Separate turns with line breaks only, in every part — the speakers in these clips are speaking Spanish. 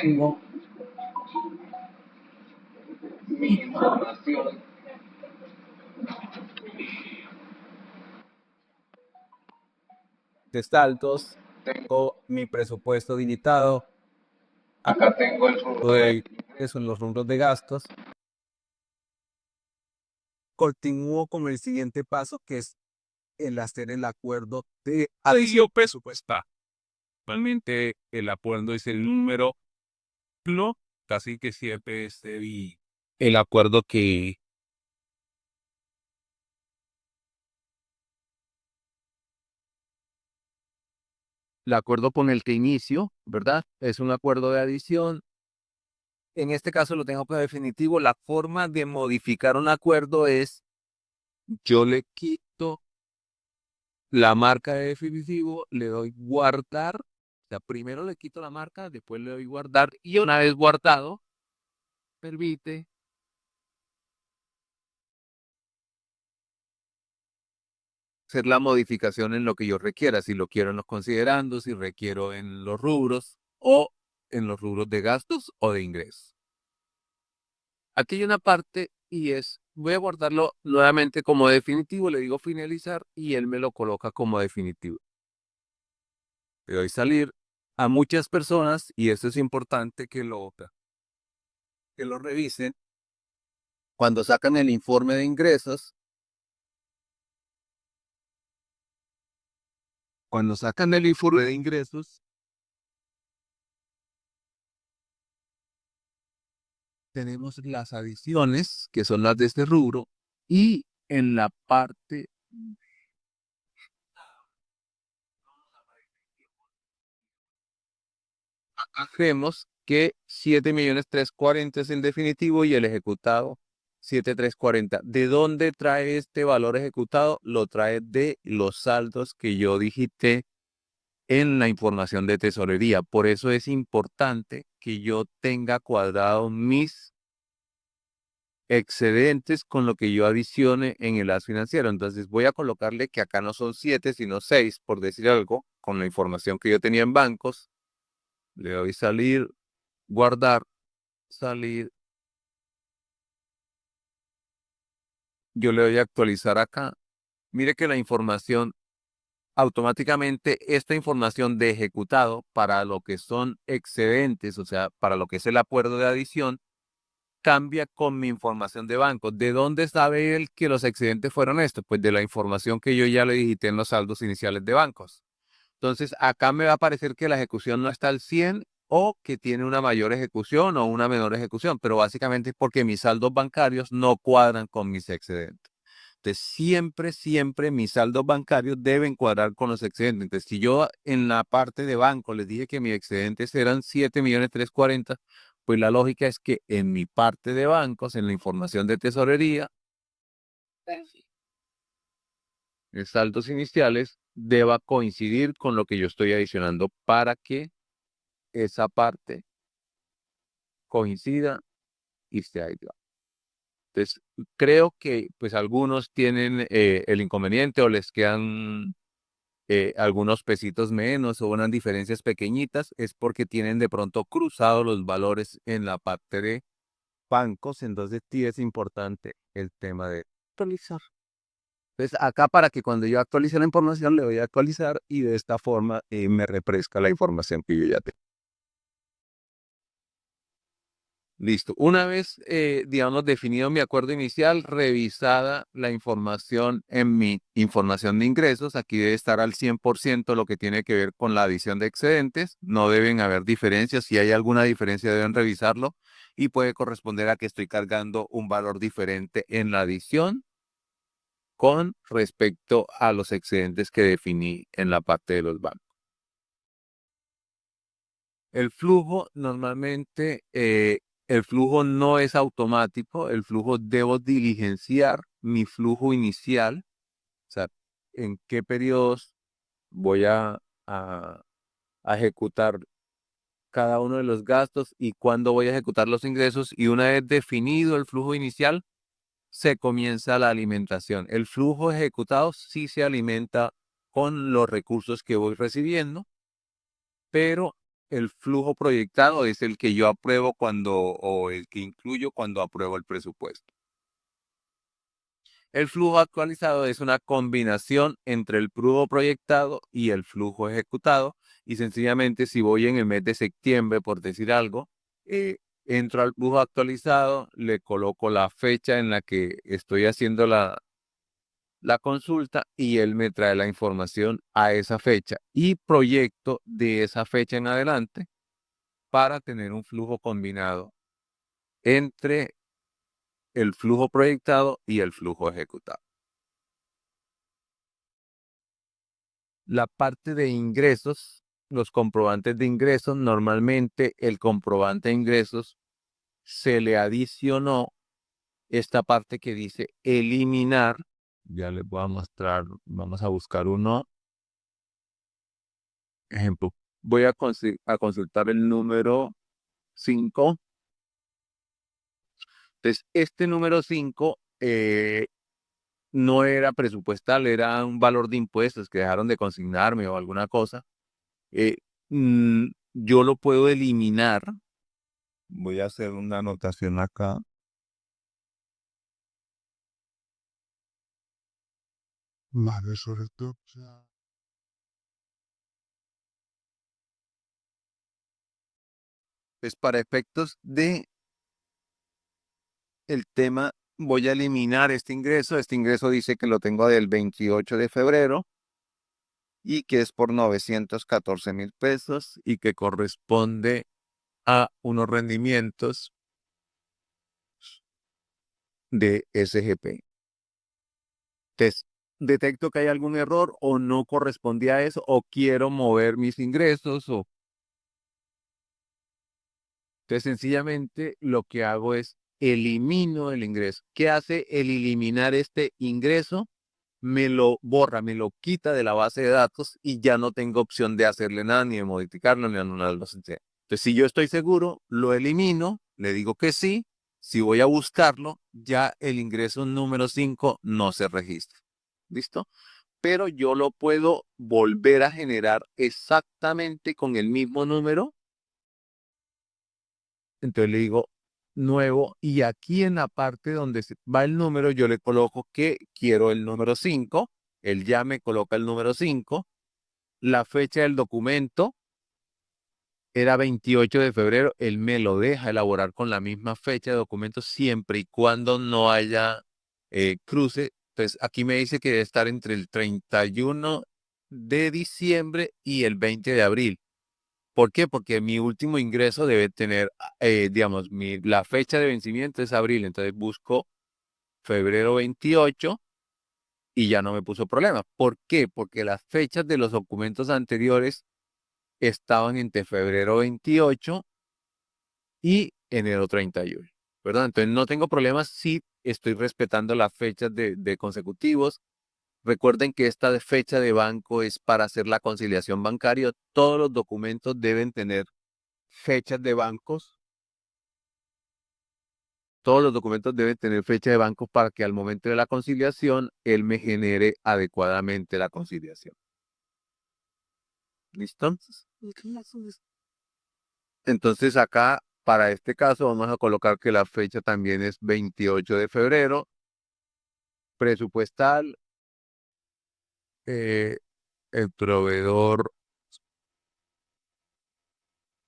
tengo mi información de saldos, tengo mi presupuesto limitado, acá tengo el rubro de que son los rubros de gastos. Continúo con el siguiente paso, que es el hacer el acuerdo de adición presupuestal. Actualmente el acuerdo es el número uno, casi que siempre el acuerdo que el acuerdo con el que inicio, ¿verdad? Es un acuerdo de adición. En este caso lo tengo como definitivo. La forma de modificar un acuerdo es yo le quito la marca de definitivo, le doy guardar. O sea, primero le quito la marca, después le doy guardar y una vez guardado, permite hacer la modificación en lo que yo requiera, si lo quiero en los considerandos, si requiero en los rubros o en los rubros de gastos o de ingresos. Aquí hay una parte y es, voy a guardarlo nuevamente como definitivo, le digo finalizar y él me lo coloca como definitivo. Le doy salir a muchas personas y esto es importante que lo revisen. Cuando sacan el informe de ingresos, cuando sacan el informe de ingresos, tenemos las adiciones, que son las de este rubro, y en la parte vemos que 7.340.000 es el definitivo y el ejecutado 7.340. ¿De dónde trae este valor ejecutado? Lo trae de los saldos que yo digité en la información de tesorería. Por eso es importante que yo tenga cuadrado mis excedentes con lo que yo adicione en el as financiero. Entonces voy a colocarle que acá no son 7, sino 6, por decir algo, con la información que yo tenía en bancos. Le doy salir, guardar, salir. Yo le doy actualizar acá. Mire que la información, automáticamente esta información de ejecutado para lo que son excedentes, o sea, para lo que es el acuerdo de adición, cambia con mi información de banco. ¿De dónde sabe él que los excedentes fueron estos? Pues de la información que yo ya le digité en los saldos iniciales de bancos. Entonces, acá me va a aparecer que la ejecución no está al 100 o que tiene una mayor ejecución o una menor ejecución, pero básicamente es porque mis saldos bancarios no cuadran con mis excedentes. Entonces, siempre mis saldos bancarios deben cuadrar con los excedentes. Entonces, si yo en la parte de banco les dije que mis excedentes eran 7.340.000, pues la lógica es que en mi parte de bancos, en la información de tesorería, los saldos iniciales deba coincidir con lo que yo estoy adicionando para que esa parte coincida y sea igual. Entonces, creo que pues algunos tienen el inconveniente o les quedan algunos pesitos menos o unas diferencias pequeñitas, es porque tienen de pronto cruzados los valores en la parte de bancos, entonces sí es importante el tema de actualizar. Entonces acá para que cuando yo actualice la información le voy a actualizar y de esta forma me refresca la información que yo ya tengo. Listo. Una vez, digamos, definido mi acuerdo inicial, revisada la información en mi información de ingresos, aquí debe estar al 100% lo que tiene que ver con la adición de excedentes. No deben haber diferencias. Si hay alguna diferencia, deben revisarlo y puede corresponder a que estoy cargando un valor diferente en la adición con respecto a los excedentes que definí en la parte de los bancos. El flujo normalmente, el flujo no es automático, el flujo debo diligenciar mi flujo inicial, o sea, en qué periodos voy a, a ejecutar cada uno de los gastos y cuándo voy a ejecutar los ingresos. Y una vez definido el flujo inicial, se comienza la alimentación. El flujo ejecutado sí se alimenta con los recursos que voy recibiendo, pero el flujo proyectado es el que yo apruebo o el que incluyo cuando apruebo el presupuesto. El flujo actualizado es una combinación entre el flujo proyectado y el flujo ejecutado. Y sencillamente, si voy en el mes de septiembre, por decir algo, entro al flujo actualizado, le coloco la fecha en la que estoy haciendo la consulta y él me trae la información a esa fecha y proyecto de esa fecha en adelante para tener un flujo combinado entre el flujo proyectado y el flujo ejecutado. La parte de ingresos, los comprobantes de ingresos, normalmente el comprobante de ingresos se le adicionó esta parte que dice eliminar. Ya les voy a mostrar, vamos a buscar uno. Ejemplo, voy a consultar el número 5. Entonces, este número 5 no era presupuestal, era un valor de impuestos que dejaron de consignarme o alguna cosa. Eh, yo lo puedo eliminar. Voy a hacer una anotación acá.
Vale, sobre todo.
Pues para efectos de el tema, voy a eliminar este ingreso. Este ingreso dice que lo tengo del 28 de febrero y que es por 914,000 pesos y que corresponde a unos rendimientos de SGP. Entonces, detecto que hay algún error o no correspondía a eso o quiero mover mis ingresos o entonces sencillamente lo que hago es elimino el ingreso. ¿Qué hace el eliminar este ingreso? Me lo borra, me lo quita de la base de datos y ya no tengo opción de hacerle nada, ni de modificarlo, ni de anularlo. Entonces, si yo estoy seguro, lo elimino, le digo que sí. Si voy a buscarlo, ya el ingreso número 5 no se registra. ¿Listo? Pero yo lo puedo volver a generar exactamente con el mismo número. Entonces le digo nuevo y aquí en la parte donde va el número yo le coloco que quiero el número 5. Él ya me coloca el número 5. La fecha del documento era 28 de febrero. Él me lo deja elaborar con la misma fecha de documento siempre y cuando no haya cruce. Entonces aquí me dice que debe estar entre el 31 de diciembre y el 20 de abril. ¿Por qué? Porque mi último ingreso debe tener, digamos, la fecha de vencimiento es abril, entonces busco febrero 28 y ya no me puso problema. ¿Por qué? Porque las fechas de los documentos anteriores estaban entre febrero 28 y enero 31, ¿verdad? Entonces no tengo problemas si estoy respetando las fechas de consecutivos. Recuerden que esta fecha de banco es para hacer la conciliación bancaria. Todos los documentos deben tener fechas de bancos. Todos los documentos deben tener fecha de banco para que al momento de la conciliación él me genere adecuadamente la conciliación. ¿Listo? Entonces acá, para este caso, vamos a colocar que la fecha también es 28 de febrero. Presupuestal, eh, el proveedor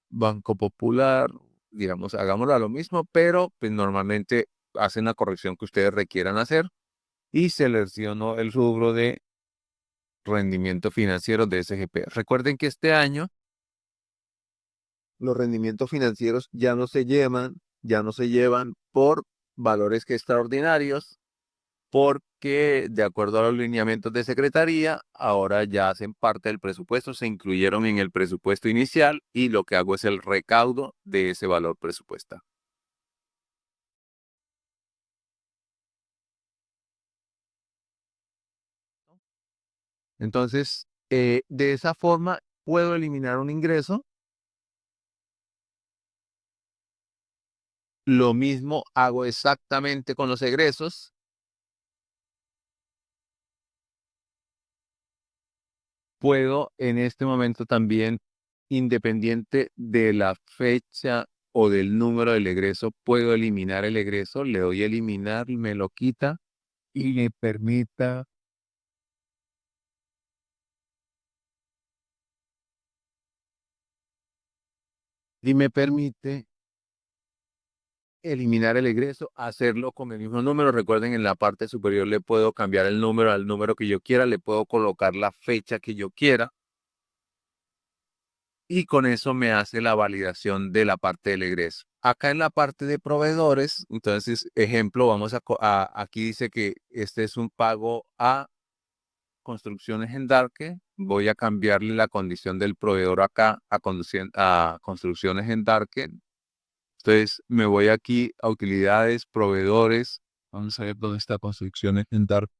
Banco Popular, digamos, hagámoslo a lo mismo, pero pues normalmente hacen la corrección que ustedes requieran hacer y selecciono el rubro de rendimiento financiero de SGP. Recuerden que este año los rendimientos financieros ya no se llevan por valores que extraordinarios, porque de acuerdo a los lineamientos de secretaría, ahora ya hacen parte del presupuesto, se incluyeron en el presupuesto inicial y lo que hago es el recaudo de ese valor presupuestal. Entonces, de esa forma puedo eliminar un ingreso. Lo mismo hago exactamente con los egresos. Puedo en este momento también independiente de la fecha o del número del egreso, puedo eliminar el egreso, le doy a eliminar, me lo quita y me permita y me permite eliminar el egreso, hacerlo con el mismo número. Recuerden, en la parte superior le puedo cambiar el número al número que yo quiera, le puedo colocar la fecha que yo quiera y con eso me hace la validación de la parte del egreso. Acá en la parte de proveedores, entonces, ejemplo, aquí dice que este es un pago a Construcciones Endarque. Voy a cambiarle la condición del proveedor acá a Construcciones Endarque. Entonces me voy aquí a utilidades, proveedores. Vamos a ver dónde está Construcciones Endarque.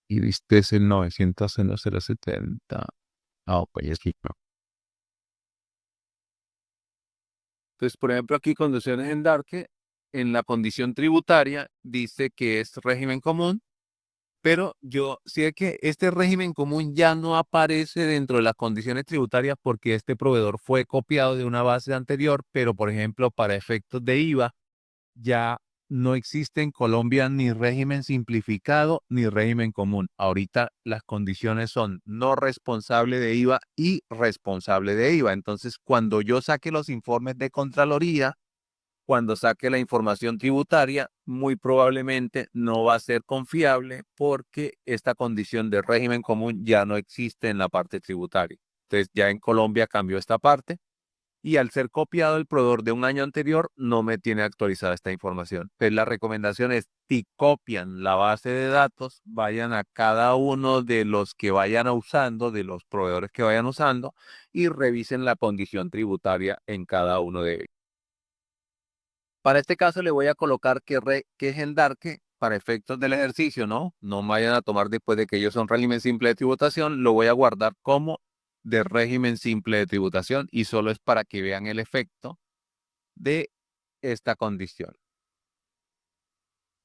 Y viste es el 900 en los 070. Ah, pues aquí no. Entonces, por ejemplo, aquí Condiciones en Darke, en la condición tributaria dice que es régimen común, pero yo sé que este régimen común ya no aparece dentro de las condiciones tributarias porque este proveedor fue copiado de una base anterior, pero por ejemplo, para efectos de IVA, ya no existe en Colombia ni régimen simplificado ni régimen común. Ahorita las condiciones son no responsable de IVA y responsable de IVA. Entonces, cuando yo saque los informes de Contraloría, cuando saque la información tributaria, muy probablemente no va a ser confiable porque esta condición de régimen común ya no existe en la parte tributaria. Entonces, ya en Colombia cambió esta parte y al ser copiado el proveedor de un año anterior, no me tiene actualizada esta información. Entonces, la recomendación es, si copian la base de datos, vayan a cada uno de los que vayan usando, de los proveedores que vayan usando, y revisen la condición tributaria en cada uno de ellos. Para este caso le voy a colocar que es Endarque para efectos del ejercicio, ¿no? No me vayan a tomar después de que ellos son régimen simple de tributación, lo voy a guardar como de régimen simple de tributación y solo es para que vean el efecto de esta condición.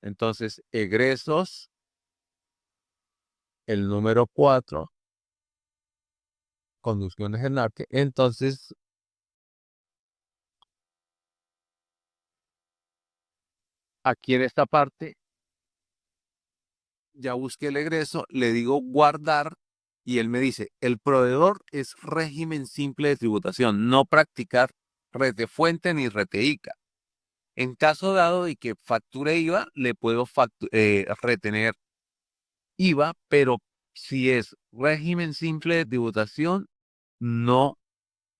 Entonces, egresos, el número 4, conducciones en arte. Entonces, aquí en esta parte, ya busqué el egreso, le digo guardar y él me dice, el proveedor es régimen simple de tributación, no practicar rete fuente ni rete ICA. En caso dado de que facture IVA, le puedo retener IVA, pero si es régimen simple de tributación, no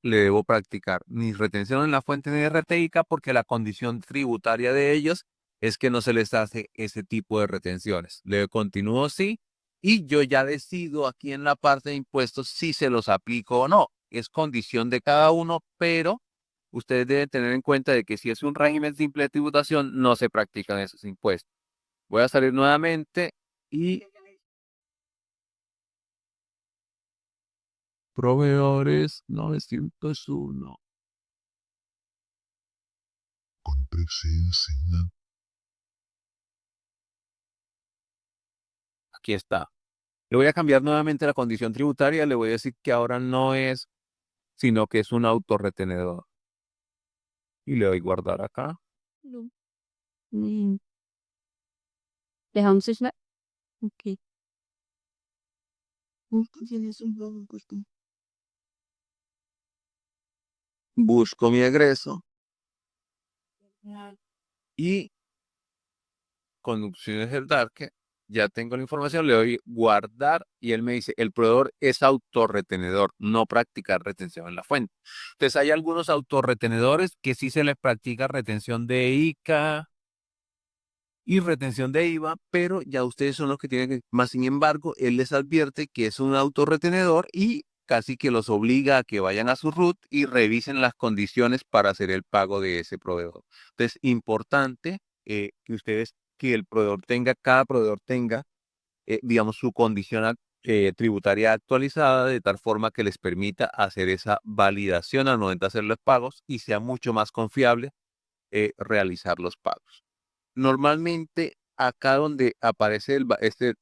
le debo practicar ni retención en la fuente ni RTICA porque la condición tributaria de ellos es que no se les hace ese tipo de retenciones. Le continúo sí y yo ya decido aquí en la parte de impuestos si se los aplico o no. Es condición de cada uno, pero ustedes deben tener en cuenta de que si es un régimen simple de tributación, no se practican esos impuestos. Voy a salir nuevamente y proveedores 901.
Con presencia.
Aquí está. Le voy a cambiar nuevamente la condición tributaria. Le voy a decir que ahora no es, sino que es un autorretenedor. Y le doy guardar acá.
No. Mm. Dejamos la. Ok.
Busco mi egreso y conducciones del Darke. Ya tengo la información, le doy guardar y él me dice, el proveedor es autorretenedor, no practicar retención en la fuente. Entonces hay algunos autorretenedores que sí se les practica retención de ICA y retención de IVA, pero ya ustedes son los que tienen que, más sin embargo, él les advierte que es un autorretenedor y casi que los obliga a que vayan a su RUT y revisen las condiciones para hacer el pago de ese proveedor. Entonces, importante que el proveedor tenga, cada proveedor tenga, digamos, su condición tributaria actualizada de tal forma que les permita hacer esa validación al momento de hacer los pagos y sea mucho más confiable realizar los pagos. Normalmente, acá donde aparece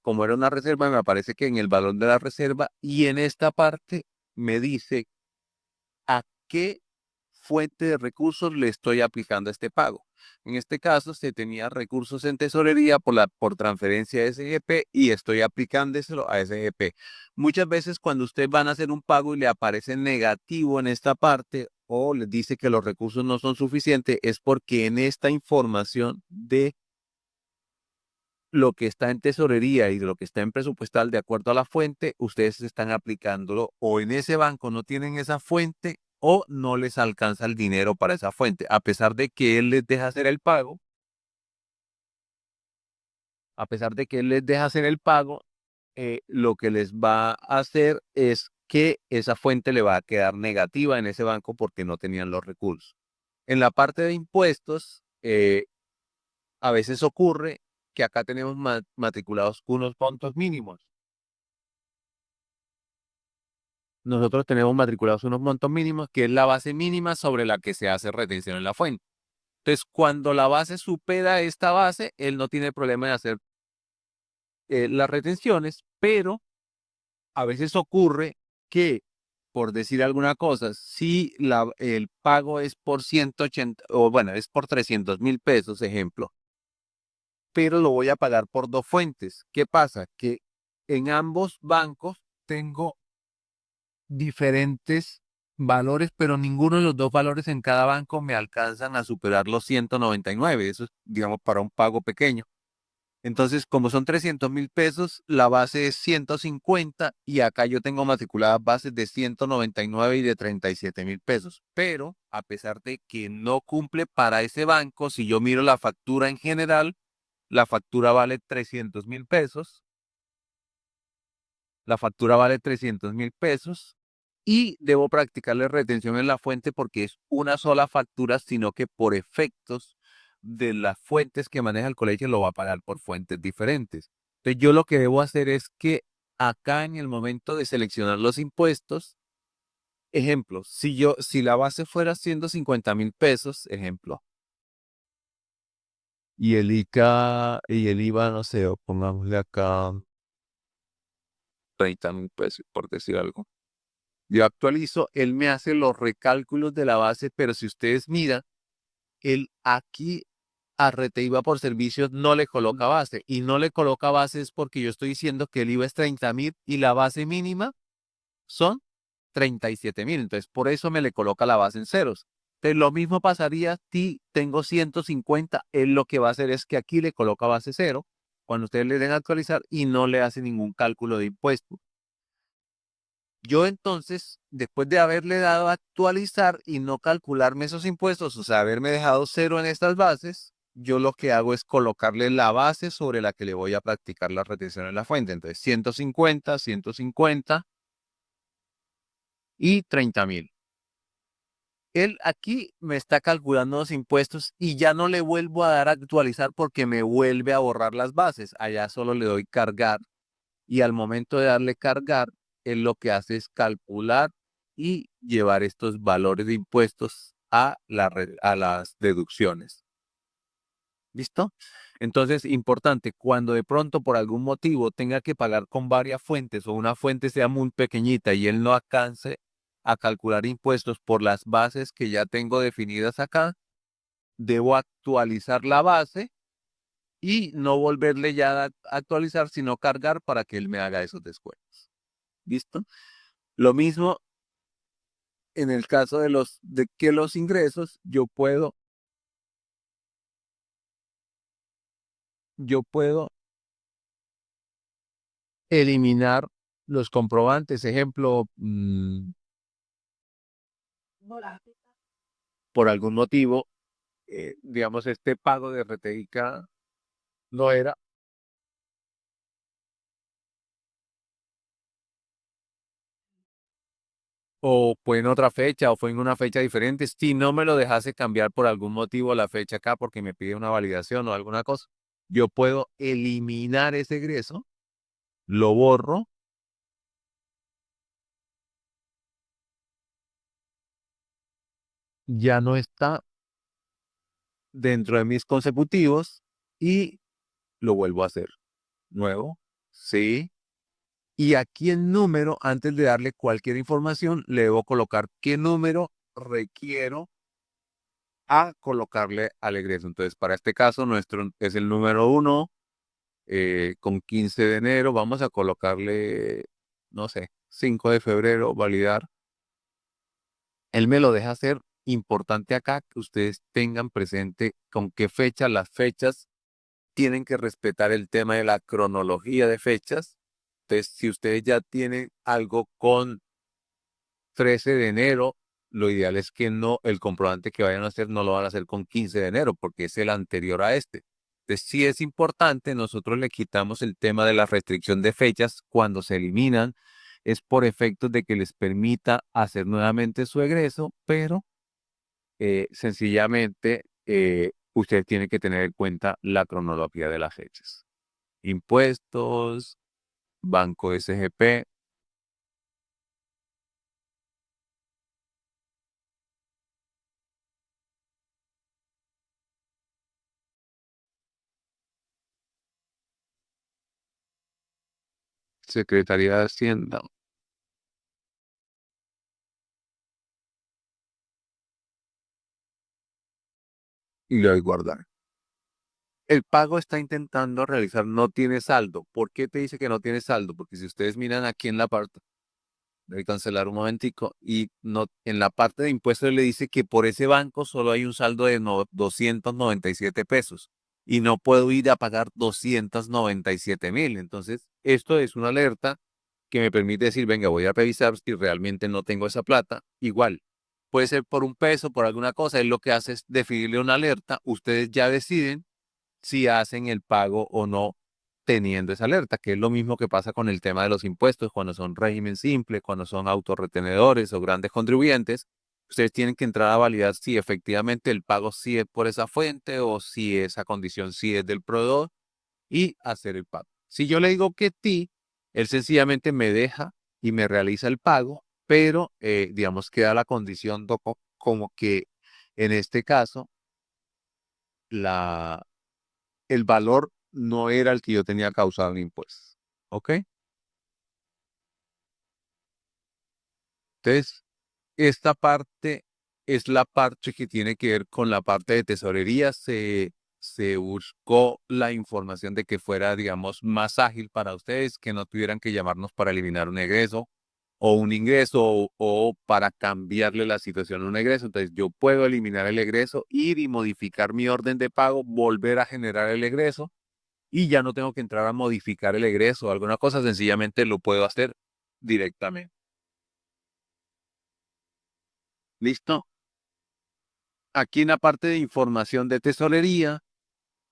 como era una reserva, me aparece que en el valor de la reserva y en esta parte me dice a qué fuente de recursos le estoy aplicando este pago. En este caso, se tenía recursos en tesorería por transferencia de SGP y estoy aplicándoselo a SGP. Muchas veces cuando ustedes van a hacer un pago y le aparece negativo en esta parte o les dice que los recursos no son suficientes, es porque en esta información de lo que está en tesorería y de lo que está en presupuestal de acuerdo a la fuente, ustedes están aplicándolo o en ese banco no tienen esa fuente o no les alcanza el dinero para esa fuente, a pesar de que él les deja hacer el pago, a pesar de que él les deja hacer el pago, lo que les va a hacer es que esa fuente le va a quedar negativa en ese banco porque no tenían los recursos. En la parte de impuestos, a veces ocurre que acá tenemos matriculados unos montos mínimos. Nosotros tenemos matriculados unos montos mínimos, que es la base mínima sobre la que se hace retención en la fuente. Entonces, cuando la base supera esta base, él no tiene problema de hacer las retenciones, pero a veces ocurre que, por decir alguna cosa, si el pago es por 180, o bueno, es por 300.000 pesos, ejemplo, pero lo voy a pagar por dos fuentes. ¿Qué pasa? Que en ambos bancos tengo diferentes valores, pero ninguno de los dos valores en cada banco me alcanzan a superar los 199. Eso es, digamos, para un pago pequeño. Entonces, como son 300.000 pesos, la base es 150 y acá yo tengo matriculadas bases de 199 y de 37.000 pesos. Pero, a pesar de que no cumple para ese banco, si yo miro la factura en general, la factura vale 300.000 pesos. La factura vale 300.000 pesos y debo practicarle retención en la fuente porque es una sola factura, sino que por efectos de las fuentes que maneja el colegio lo va a pagar por fuentes diferentes. Entonces yo lo que debo hacer es que acá en el momento de seleccionar los impuestos, ejemplo, si la base fuera 150.000 pesos, ejemplo, y el ICA y el IVA, no sé, o pongámosle acá 30.000 pesos, por decir algo. Yo actualizo, él me hace los recálculos de la base, pero si ustedes miran, él aquí a Rete IVA por servicios no le coloca base. Y no le coloca base es porque yo estoy diciendo que el IVA es 30.000 y la base mínima son 37.000. Entonces, por eso me le coloca la base en ceros. Entonces, lo mismo pasaría si tengo 150. Él lo que va a hacer es que aquí le coloca base cero cuando ustedes le den a actualizar y no le hace ningún cálculo de impuesto. Yo entonces, después de haberle dado a actualizar y no calcularme esos impuestos, o sea, haberme dejado cero en estas bases, yo lo que hago es colocarle la base sobre la que le voy a practicar la retención en la fuente. Entonces, 150, 150 y 30.000. Él aquí me está calculando los impuestos y ya no le vuelvo a dar a actualizar porque me vuelve a borrar las bases. Allá solo le doy cargar y al momento de darle cargar, él lo que hace es calcular y llevar estos valores de impuestos a las deducciones. ¿Listo? Entonces, importante, cuando de pronto por algún motivo tenga que pagar con varias fuentes o una fuente sea muy pequeñita y él no alcance a calcular impuestos por las bases que ya tengo definidas acá, debo actualizar la base y no volverle ya a actualizar, sino cargar para que él me haga esos descuentos. ¿Listo? Lo mismo en el caso de que los ingresos, yo puedo eliminar los comprobantes. Ejemplo, por algún motivo, digamos, este pago de RTICA no era, o fue en otra fecha o fue en una fecha diferente. Si no me lo dejase cambiar por algún motivo la fecha acá porque me pide una validación o alguna cosa, yo puedo eliminar ese egreso, lo borro, ya no está dentro de mis consecutivos y lo vuelvo a hacer. Nuevo, sí. Y aquí el número, antes de darle cualquier información, le debo colocar qué número requiero a colocarle al egreso. Entonces, para este caso, nuestro es el número 1, con 15 de enero. Vamos a colocarle, no sé, 5 de febrero, validar. Él me lo deja hacer. Importante acá que ustedes tengan presente con qué fecha, las fechas tienen que respetar el tema de la cronología de fechas. Entonces, si ustedes ya tienen algo con 13 de enero, lo ideal es que no, el comprobante que vayan a hacer no lo van a hacer con 15 de enero, porque es el anterior a este. Entonces, sí es importante, nosotros le quitamos el tema de la restricción de fechas cuando se eliminan, es por efectos de que les permita hacer nuevamente su egreso, pero sencillamente usted tiene que tener en cuenta la cronología de las fechas. Impuestos, Banco SGP, Secretaría de Hacienda, y le doy guardar. El pago está intentando realizar, no tiene saldo. ¿Por qué te dice que no tiene saldo? Porque si ustedes miran aquí en la parte, voy a cancelar un momentico, y no, en la parte de impuestos le dice que por ese banco solo hay un saldo de 297 pesos y no puedo ir a pagar 297.000. Entonces, esto es una alerta que me permite decir, venga, voy a revisar si realmente no tengo esa plata. Igual, puede ser por un peso, por alguna cosa, él lo que hace es definirle una alerta, ustedes ya deciden si hacen el pago o no teniendo esa alerta, que es lo mismo que pasa con el tema de los impuestos cuando son régimen simple, cuando son autorretenedores o grandes contribuyentes. Ustedes tienen que entrar a validar si efectivamente el pago sí es por esa fuente o si esa condición sí es del proveedor y hacer el pago. Si yo le digo que sí, él sencillamente me deja y me realiza el pago, pero digamos queda la condición como que en este caso la el valor no era el que yo tenía causado en impuestos. ¿Ok? Entonces, esta parte es la parte que tiene que ver con la parte de tesorería. Se buscó la información de que fuera, digamos, más ágil para ustedes, que no tuvieran que llamarnos para eliminar un egreso o un ingreso o para cambiarle la situación a un egreso. Entonces, yo puedo eliminar el egreso, ir y modificar mi orden de pago, volver a generar el egreso y ya no tengo que entrar a modificar el egreso o alguna cosa, sencillamente lo puedo hacer directamente. ¿Listo? Aquí en la parte de información de tesorería,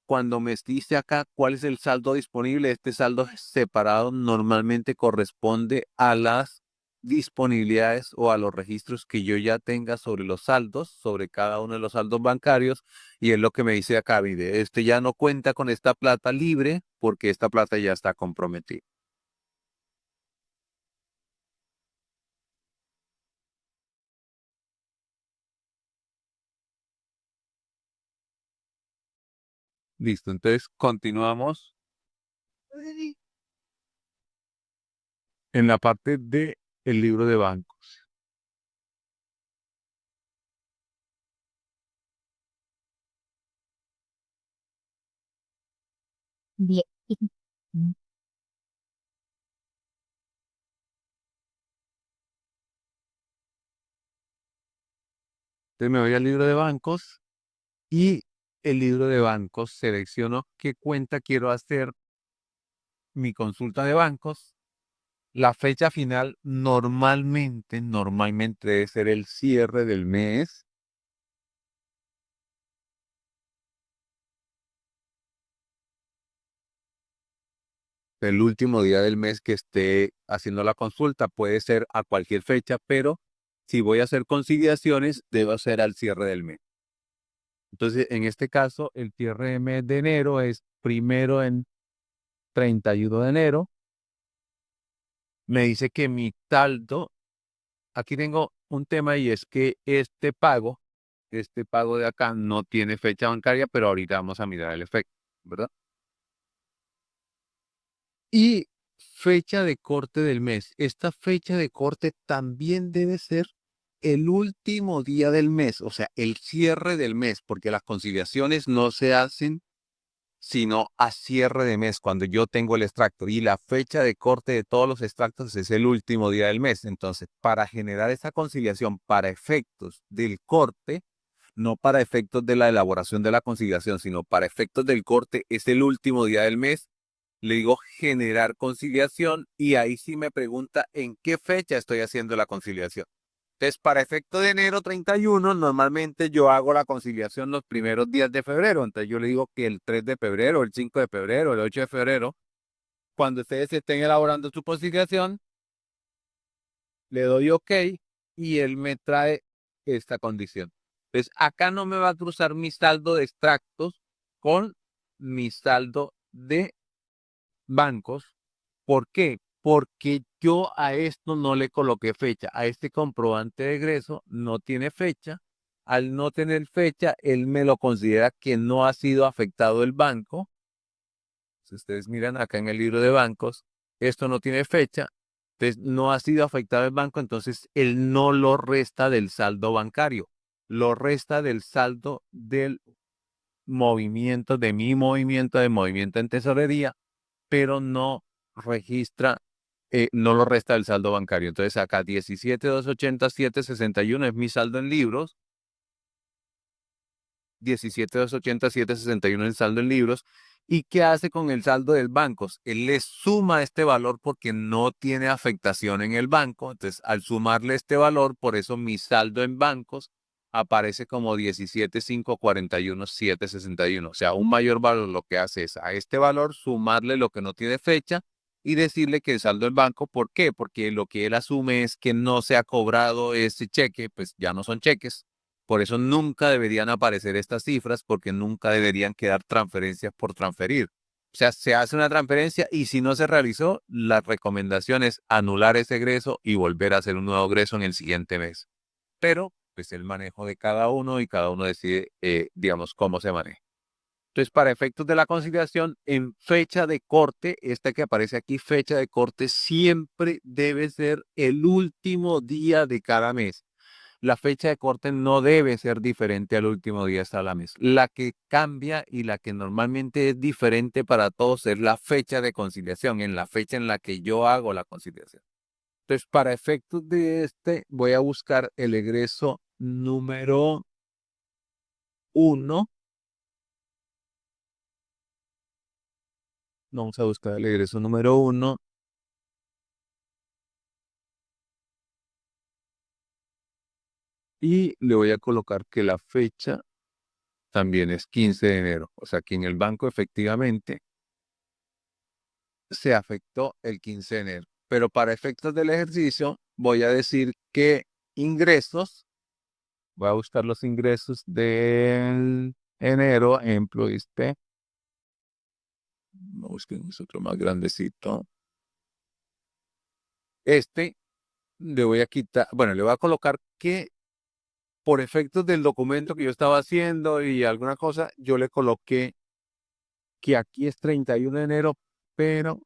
cuando me dice acá cuál es el saldo disponible, este saldo separado normalmente corresponde a las disponibilidades o a los registros que yo ya tenga sobre los saldos, sobre cada uno de los saldos bancarios, y es lo que me dice acá, mire, este ya no cuenta con esta plata libre porque esta plata ya está comprometida. Listo, entonces continuamos en la parte de el libro de bancos.
Bien. Mm.
Entonces me voy al libro de bancos y el libro de bancos selecciono qué cuenta quiero hacer mi consulta de bancos. La fecha final normalmente debe ser el cierre del mes, el último día del mes que esté haciendo la consulta. Puede ser a cualquier fecha, pero Si voy a hacer conciliaciones, debo hacer al cierre del mes. Entonces, en este caso, el cierre de mes de enero es primero en 31 de enero. Me dice que mi saldo, aquí tengo un tema y es que este pago de acá no tiene fecha bancaria, pero ahorita vamos a mirar el efecto, ¿verdad? Y fecha de corte del mes. Esta fecha de corte también debe ser el último día del mes, o sea, el cierre del mes, porque las conciliaciones no se hacen sino a cierre de mes, cuando yo tengo el extracto. Y la fecha de corte de todos los extractos es el último día del mes. Entonces, para generar esa conciliación para efectos del corte, no para efectos de la elaboración de la conciliación, sino para efectos del corte, es el último día del mes. Le digo generar conciliación y ahí sí me pregunta en qué fecha estoy haciendo la conciliación. Entonces, para efecto de enero 31, normalmente yo hago la conciliación los primeros días de febrero. Entonces, yo le digo que el 3 de febrero, el 5 de febrero, el 8 de febrero, cuando ustedes estén elaborando su conciliación, le doy OK y él me trae esta condición. Entonces, acá no me va a cruzar mi saldo de extractos con mi saldo de bancos. ¿Por qué? Porque yo a esto no le coloqué fecha. A este comprobante de egreso no tiene fecha. Al no tener fecha, él me lo considera que no ha sido afectado el banco. Si ustedes miran acá en el libro de bancos, esto no tiene fecha. Entonces, no ha sido afectado el banco, entonces él no lo resta del saldo bancario. Lo resta del saldo del movimiento, de mi movimiento, de movimiento en tesorería, pero no registra, no lo resta del saldo bancario. Entonces acá 17,287,61 es mi saldo en libros, 17,287,61 es el saldo en libros. ¿Y qué hace con el saldo del banco? Él le suma este valor porque no tiene afectación en el banco. Entonces, al sumarle este valor, por eso mi saldo en bancos aparece como 17,541,761. O sea, un mayor valor lo que hace es a este valor sumarle lo que no tiene fecha y decirle que el saldo en banco, ¿por qué? Porque lo que él asume es que no se ha cobrado ese cheque, pues ya no son cheques. Por eso nunca deberían aparecer estas cifras porque nunca deberían quedar transferencias por transferir. O sea, se hace una transferencia y si no se realizó, la recomendación es anular ese egreso y volver a hacer un nuevo egreso en el siguiente mes. Pero, pues el manejo de cada uno y cada uno decide, digamos, cómo se maneja. Entonces, para efectos de la conciliación, en fecha de corte, esta que aparece aquí, fecha de corte, siempre debe ser el último día de cada mes. La fecha de corte no debe ser diferente al último día de la mes. La que cambia y la que normalmente es diferente para todos es la fecha de conciliación, en la fecha en la que yo hago la conciliación. Entonces, para efectos de este, voy a buscar el egreso número 1. Vamos a buscar el egreso número 1 y le voy a colocar que la fecha también es 15 de enero. O sea, que en el banco efectivamente se afectó el 15 de enero. Pero para efectos del ejercicio, voy a decir que ingresos, voy a buscar los ingresos del enero, ejemplo, no busquen otro más grandecito. Le voy a quitar, bueno, le voy a colocar que por efectos del documento que yo estaba haciendo y alguna cosa, yo le coloqué que aquí es 31 de enero, pero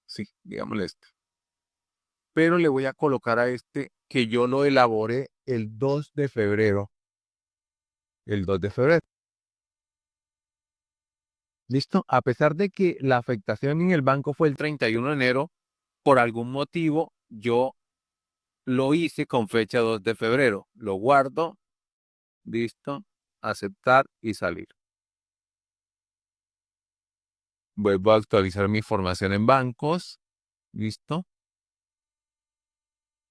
sí, digámosle esto. Pero le voy a colocar a este que yo lo elaboré el 2 de febrero. El 2 de febrero. ¿Listo? A pesar de que la afectación en el banco fue el 31 de enero, por algún motivo yo lo hice con fecha 2 de febrero. Lo guardo, listo, aceptar y salir. Vuelvo a actualizar mi información en bancos, listo.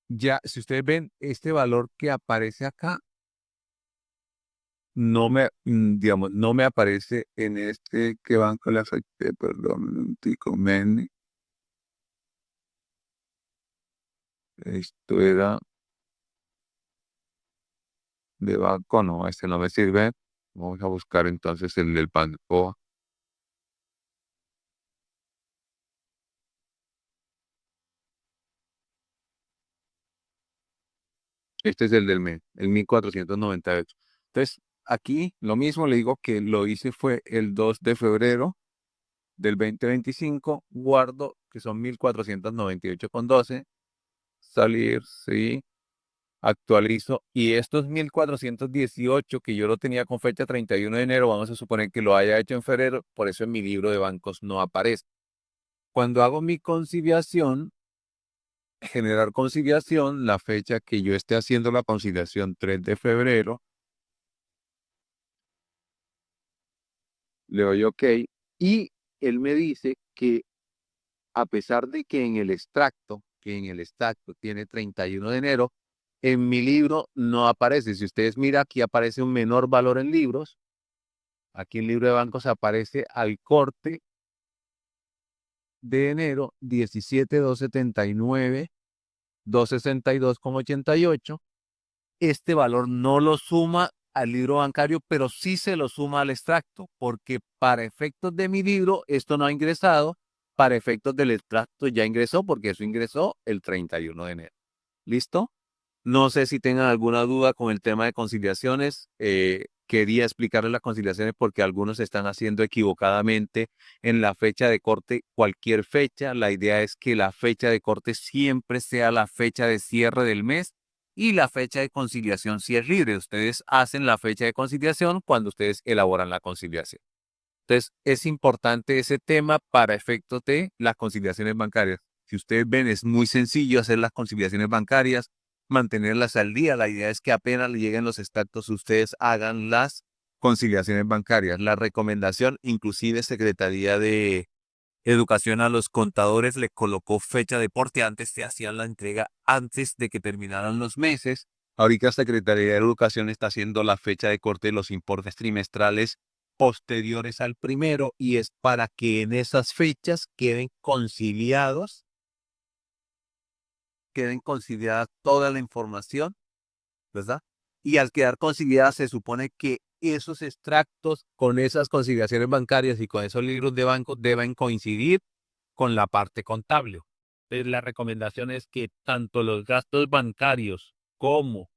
Ya, si ustedes ven este valor que aparece acá, digamos, no me aparece en este que banco le afecté, perdón, un tico, Esto era de banco, no, este no me sirve. Vamos a buscar entonces el del banco. Este es el del mes, el 1498. Entonces, aquí lo mismo le digo que lo hice fue el 2 de febrero del 2025, guardo que son 1498,12, salir, sí, actualizo, y estos 1418 que yo lo tenía con fecha 31 de enero, vamos a suponer que lo haya hecho en febrero, por eso en mi libro de bancos no aparece. Cuando hago mi conciliación, generar conciliación, la fecha que yo esté haciendo la conciliación 3 de febrero, le doy OK, y él me dice que a pesar de que en el extracto tiene 31 de enero, en mi libro no aparece. Si ustedes miran, aquí aparece un menor valor en libros. Aquí en libro de bancos aparece al corte de enero 17,279, 262,88. Este valor no lo suma al libro bancario, pero sí se lo suma al extracto, porque para efectos de mi libro esto no ha ingresado, para efectos del extracto ya ingresó, porque eso ingresó el 31 de enero. ¿Listo? No sé si tengan alguna duda con el tema de conciliaciones. Quería explicarles las conciliaciones porque algunos están haciendo equivocadamente en la fecha de corte cualquier fecha. La idea es que la fecha de corte siempre sea la fecha de cierre del mes y la fecha de conciliación si es libre. Ustedes hacen la fecha de conciliación cuando ustedes elaboran la conciliación. Entonces, es importante ese tema para efectos de las conciliaciones bancarias. Si ustedes ven, es muy sencillo hacer las conciliaciones bancarias, mantenerlas al día. La idea es que apenas le lleguen los extractos, ustedes hagan las conciliaciones bancarias. La recomendación, inclusive Secretaría de Educación a los contadores le colocó fecha de porte. Antes se hacían la entrega antes de que terminaran los meses. Ahorita Secretaría de Educación está haciendo la fecha de corte de los importes trimestrales posteriores al primero y es para que en esas fechas queden conciliada toda la información, ¿verdad? Y al quedar conciliada se supone que esos extractos con esas conciliaciones bancarias y con esos libros de banco deben coincidir con la parte contable. Entonces, la recomendación es que tanto los gastos bancarios como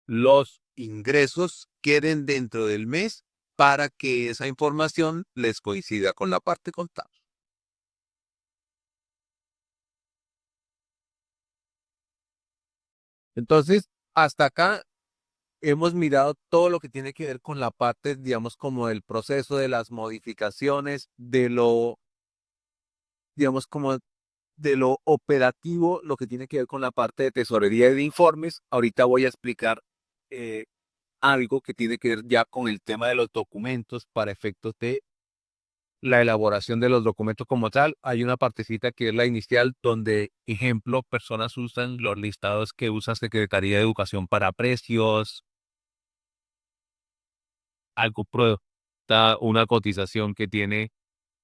los ingresos queden dentro del mes para que esa información les coincida con la parte contable. Entonces, hasta acá hemos mirado todo lo que tiene que ver con la parte, digamos, como del proceso de las modificaciones, digamos, como de lo operativo, lo que tiene que ver con la parte de tesorería y de informes. Ahorita voy a explicar eh, algo que tiene que ver ya con el tema de los documentos para efectos de la elaboración de los documentos como tal. Hay una partecita que es la inicial donde, ejemplo, personas usan los listados que usa Secretaría de Educación para precios, algo una cotización que tiene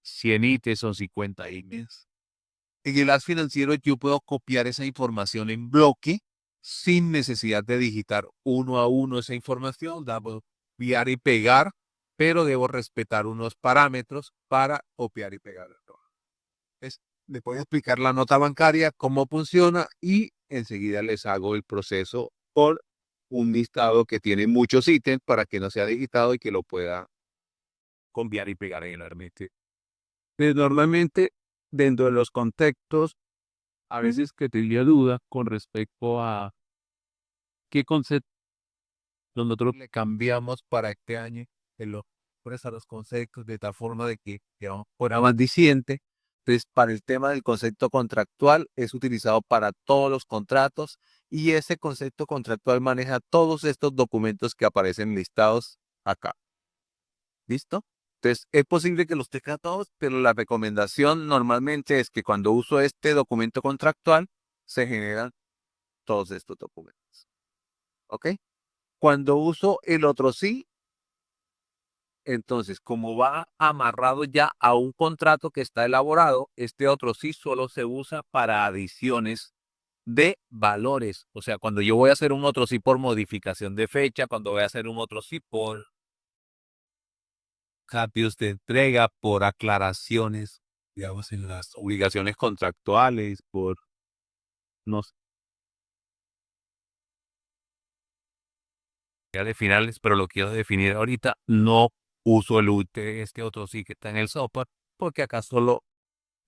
100 ítems o 50 ítems. En el as financiero yo puedo copiar esa información en bloque sin necesidad de digitar uno a uno esa información, debo copiar y pegar, pero debo respetar unos parámetros para copiar y pegar. Entonces, les voy a explicar la nota bancaria, cómo funciona y enseguida les hago el proceso con un listado que tiene muchos ítems para que no sea digitado y que lo pueda copiar y pegar en el hermete. Pues normalmente, dentro de los contextos, a veces que tenía duda con respecto a qué concepto nosotros le cambiamos para este año, en los a los conceptos de tal forma de que digamos, fuera más diciente. Entonces, para el tema del concepto contractual es utilizado para todos los contratos y ese concepto contractual maneja todos estos documentos que aparecen listados acá. ¿Listo? Entonces, es posible que los tenga todos, pero la recomendación normalmente es que cuando uso este documento contractual, se generan todos estos documentos. ¿Ok? Cuando uso el otro sí, entonces, como va amarrado ya a un contrato que está elaborado, este otro sí solo se usa para adiciones de valores. O sea, cuando yo voy a hacer un otro sí por modificación de fecha, cuando voy a hacer un otro sí por cambios de entrega, por aclaraciones, digamos, en las obligaciones contractuales, por, no sé, ya de finales, pero lo quiero definir ahorita, no uso este otro sí que está en el software, porque acá solo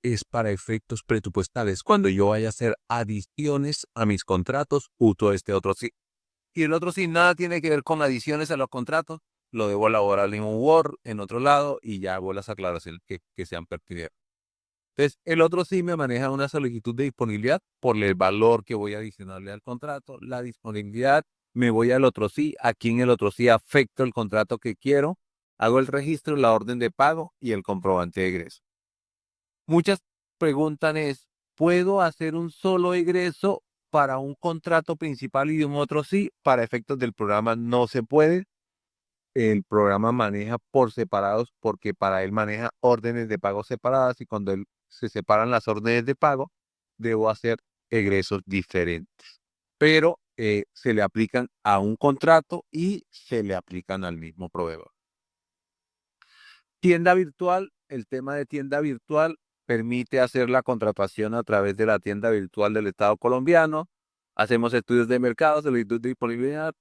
es para efectos presupuestales. Cuando yo vaya a hacer adiciones a mis contratos, uso este otro sí. Y el otro sí nada tiene que ver con adiciones a los contratos, lo debo elaborar en un Word, en otro lado, y ya hago las aclaraciones que sean pertinentes. Entonces, el otro sí me maneja una solicitud de disponibilidad por el valor que voy a adicionarle al contrato, la disponibilidad, me voy al otro sí, aquí en el otro sí afecto el contrato que quiero, hago el registro, la orden de pago y el comprobante de egreso. Muchas preguntan es, ¿puedo hacer un solo egreso para un contrato principal y de un otro sí? Para efectos del programa no se puede. El programa maneja por separados porque para él maneja órdenes de pago separadas y cuando se separan las órdenes de pago, debo hacer egresos diferentes. Pero se le aplican a un contrato y se le aplican al mismo proveedor. Tienda virtual, el tema de tienda virtual permite hacer la contratación a través de la tienda virtual del Estado colombiano. Hacemos estudios de mercado, solicitud de disponibilidad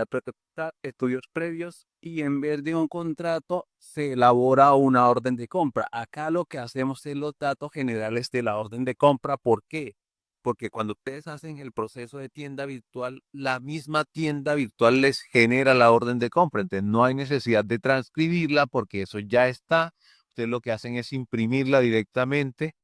presupuestal, estudios previos y en vez de un contrato se elabora una orden de compra. Acá lo que hacemos es los datos generales de la orden de compra. ¿Por qué? Porque cuando ustedes hacen el proceso de tienda virtual, la misma tienda virtual les genera la orden de compra. Entonces no hay necesidad de transcribirla porque eso ya está. Ustedes lo que hacen es imprimirla directamente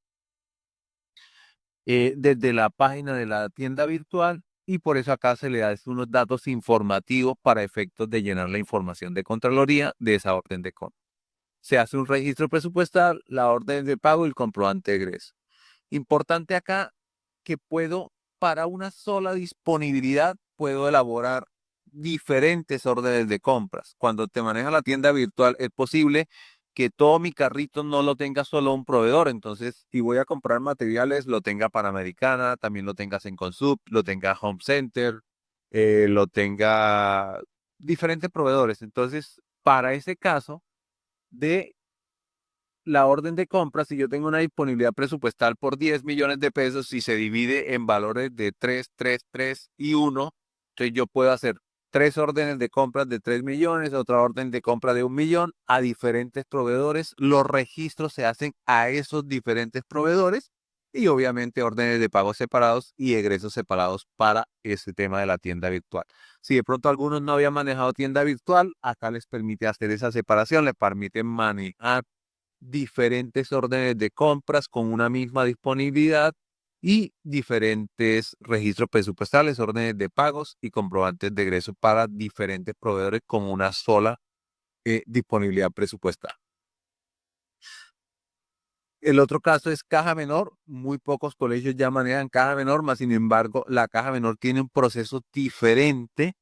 desde la página de la tienda virtual y por eso acá se le da unos datos informativos para efectos de llenar la información de Contraloría de esa orden de compra. Se hace un registro presupuestal, la orden de pago y el comprobante de egreso. Importante acá que puedo, para una sola disponibilidad, puedo elaborar diferentes órdenes de compras. Cuando te maneja la tienda virtual, es posible que todo mi carrito no lo tenga solo un proveedor. Entonces, si voy a comprar materiales, lo tenga Panamericana, también lo tenga Cencosud, lo tenga Home Center, lo tenga diferentes proveedores. Entonces, para ese caso de la orden de compra, si yo tengo una disponibilidad presupuestal por 10 millones de pesos, si se divide en valores de 3, 3, 3 y 1, entonces yo puedo hacer 3 órdenes de compras de 3 millones, otra orden de compra de 1 millón a diferentes proveedores. Los registros se hacen a esos diferentes proveedores y obviamente órdenes de pago separados y egresos separados para ese tema de la tienda virtual. Si de pronto algunos no habían manejado tienda virtual, acá les permite hacer esa separación, les permite manejar diferentes órdenes de compras con una misma disponibilidad y diferentes registros presupuestales, órdenes de pagos y comprobantes de egreso para diferentes proveedores con una sola disponibilidad presupuestal. El otro caso es caja menor. Muy pocos colegios ya manejan caja menor, más sin embargo, la caja menor tiene un proceso diferente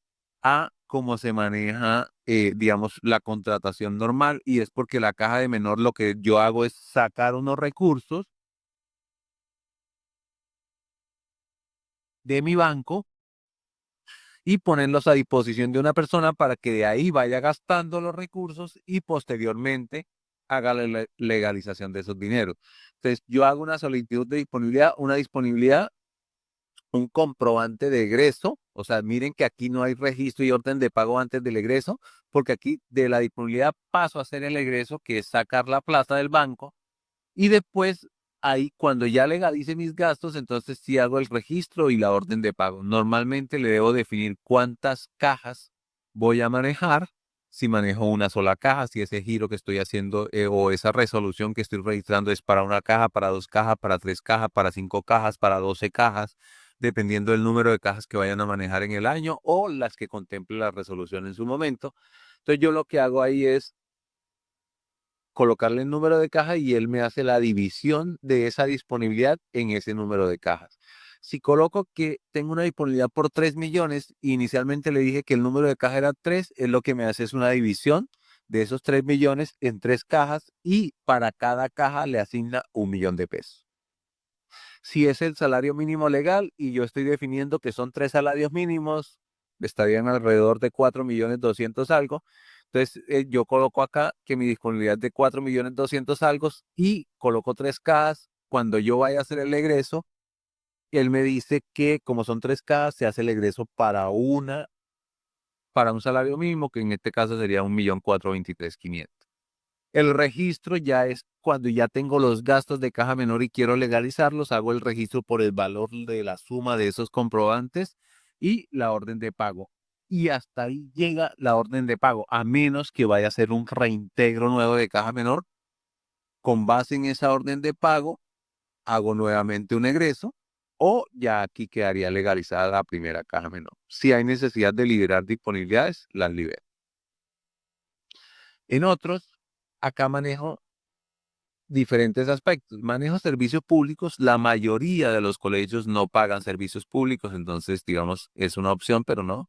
a cómo se maneja, digamos, la contratación normal, y es porque la caja de menor lo que yo hago es sacar unos recursos de mi banco y ponerlos a disposición de una persona para que de ahí vaya gastando los recursos y posteriormente haga la legalización de esos dineros. Entonces, yo hago una solicitud de disponibilidad, una disponibilidad, un comprobante de egreso. O sea, miren que aquí no hay registro y orden de pago antes del egreso, porque aquí de la disponibilidad paso a hacer el egreso, que es sacar la plata del banco, y después, ahí cuando ya legalice mis gastos, entonces sí hago el registro y la orden de pago. Normalmente le debo definir cuántas cajas voy a manejar, si manejo una sola caja, si ese giro que estoy haciendo o esa resolución que estoy registrando es para una caja, para 2 cajas, para 3 cajas, para 5 cajas, para 12 cajas, dependiendo del número de cajas que vayan a manejar en el año o las que contemple la resolución en su momento. Entonces yo lo que hago ahí es colocarle el número de caja y él me hace la división de esa disponibilidad en ese número de cajas. Si coloco que tengo una disponibilidad por 3 millones, inicialmente le dije que el número de caja era 3, él lo que me hace es una división de esos 3 millones en 3 cajas y para cada caja le asigna 1 millón de pesos. Si es el salario mínimo legal y yo estoy definiendo que son 3 salarios mínimos, estarían alrededor de 4.200.000 algo. Entonces, yo coloco acá que mi disponibilidad es de 4.200.000 algo y coloco 3K. Cuando yo vaya a hacer el egreso, él me dice que como son 3K, se hace el egreso para un salario mínimo, que en este caso sería 1.423.500. El registro ya es cuando ya tengo los gastos de caja menor y quiero legalizarlos, hago el registro por el valor de la suma de esos comprobantes y la orden de pago. Y hasta ahí llega la orden de pago, a menos que vaya a ser un reintegro nuevo de caja menor. Con base en esa orden de pago, hago nuevamente un egreso o ya aquí quedaría legalizada la primera caja menor. Si hay necesidad de liberar disponibilidades, las libero. En otros, acá manejo diferentes aspectos. Manejo servicios públicos. La mayoría de los colegios no pagan servicios públicos, entonces, digamos, es una opción, pero no.